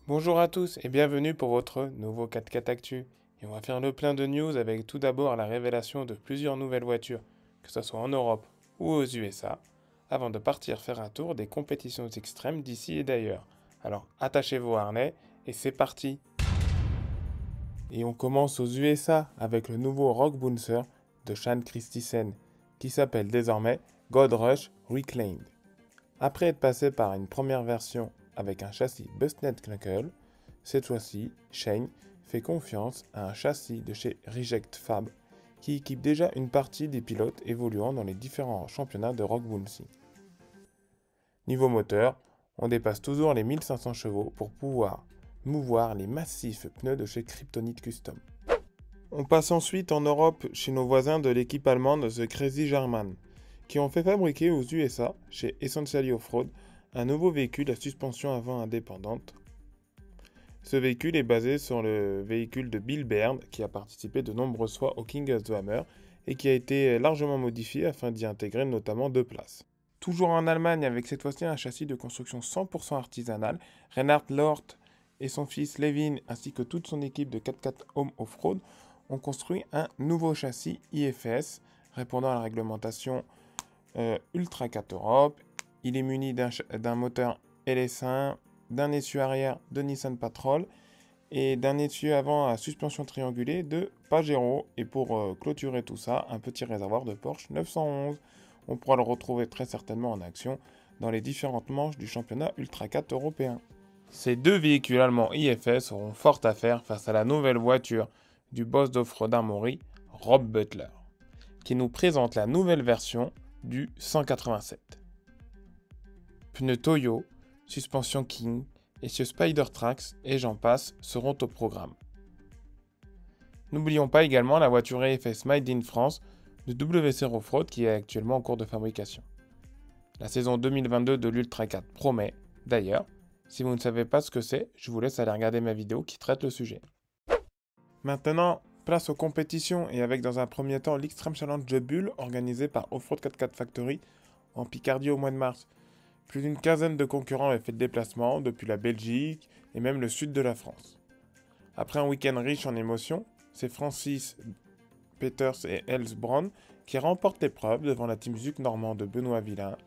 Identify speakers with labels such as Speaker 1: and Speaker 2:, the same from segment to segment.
Speaker 1: Bonjour à tous et bienvenue pour votre nouveau 4x4 Actu. Et on va faire le plein de news avec tout d'abord la révélation de plusieurs nouvelles voitures, que ce soit en Europe ou aux USA, avant de partir faire un tour des compétitions extrêmes d'ici et d'ailleurs. Alors attachez vos harnais et c'est parti. Et on commence aux USA avec le nouveau Rock Bouncer de Sean Christensen, qui s'appelle désormais God Rush Reclaimed. Après être passé par une première version avec un châssis Busnet Knuckle, cette fois-ci, Shane fait confiance à un châssis de chez Reject Fab qui équipe déjà une partie des pilotes évoluant dans les différents championnats de Rock Bouncy. Niveau moteur, on dépasse toujours les 1500 chevaux pour pouvoir mouvoir les massifs pneus de chez Kryptonite Custom. On passe ensuite en Europe chez nos voisins de l'équipe allemande The Crazy German, qui ont fait fabriquer aux USA, chez Essentially Offroad, un nouveau véhicule à suspension avant indépendante. Ce véhicule est basé sur le véhicule de Bill Byrne, qui a participé de nombreuses fois au King of the Hammer et qui a été largement modifié afin d'y intégrer notamment deux places. Toujours en Allemagne, avec cette fois-ci un châssis de construction 100% artisanale, Reinhard Lort et son fils Levin ainsi que toute son équipe de 4x4 Home Offroad ont construit un nouveau châssis IFS répondant à la réglementation Ultra 4 Europe. Il est muni d'un moteur LS1, d'un essieu arrière de Nissan Patrol et d'un essieu avant à suspension triangulée de Pajero. Et pour clôturer tout ça, un petit réservoir de Porsche 911. On pourra le retrouver très certainement en action dans les différentes manches du championnat Ultra 4 européen. Ces deux véhicules allemands IFS auront fort à faire face à la nouvelle voiture du boss d'offroad Armory, Rob Butler, qui nous présente la nouvelle version du 187. Pneus Toyo, suspension King, essieux Spider Tracks et j'en passe seront au programme. N'oublions pas également la voiture EFS Made in France de WC Offroad qui est actuellement en cours de fabrication. La saison 2022 de l'Ultra 4 promet. D'ailleurs, si vous ne savez pas ce que c'est, je vous laisse aller regarder ma vidéo qui traite le sujet. Maintenant, place aux compétitions et avec dans un premier temps l'Extreme Challenge de Bulle organisé par Offroad 4x4 Factory en Picardie au mois de mars. Plus d'une quinzaine de concurrents avaient fait le déplacement depuis la Belgique et même le sud de la France. Après un week-end riche en émotions, c'est Francis Peters et Els Brown qui remportent l'épreuve devant la team Zuc Normand de Benoît Villain.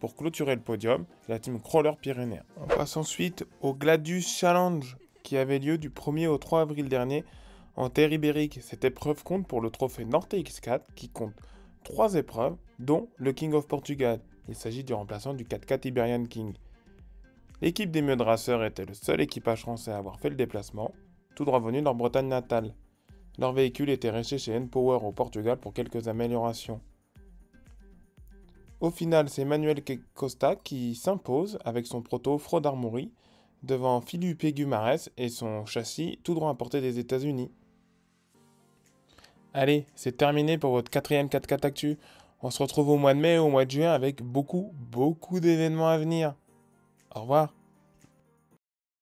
Speaker 1: Pour clôturer le podium, la team Crawler Pyrénéen. On passe ensuite au Gladius Challenge qui avait lieu du 1er au 3 avril dernier en terre ibérique. Cette épreuve compte pour le trophée Norte X4 qui compte 3 épreuves, dont le King of Portugal. Il s'agit du remplaçant du 4x4 Iberian King. L'équipe des Mud Racers était le seul équipage français à avoir fait le déplacement, tout droit venu de leur Bretagne natale. Leur véhicule était resté chez N-Power au Portugal pour quelques améliorations. Au final, c'est Manuel Costa qui s'impose avec son proto Offroad Armory devant Filipe Guimarães et son châssis tout droit importé des États-Unis. Allez, c'est terminé pour votre 4ème 4x4 Actu. On se retrouve au mois de mai et au mois de juin avec beaucoup d'événements à venir. Au revoir.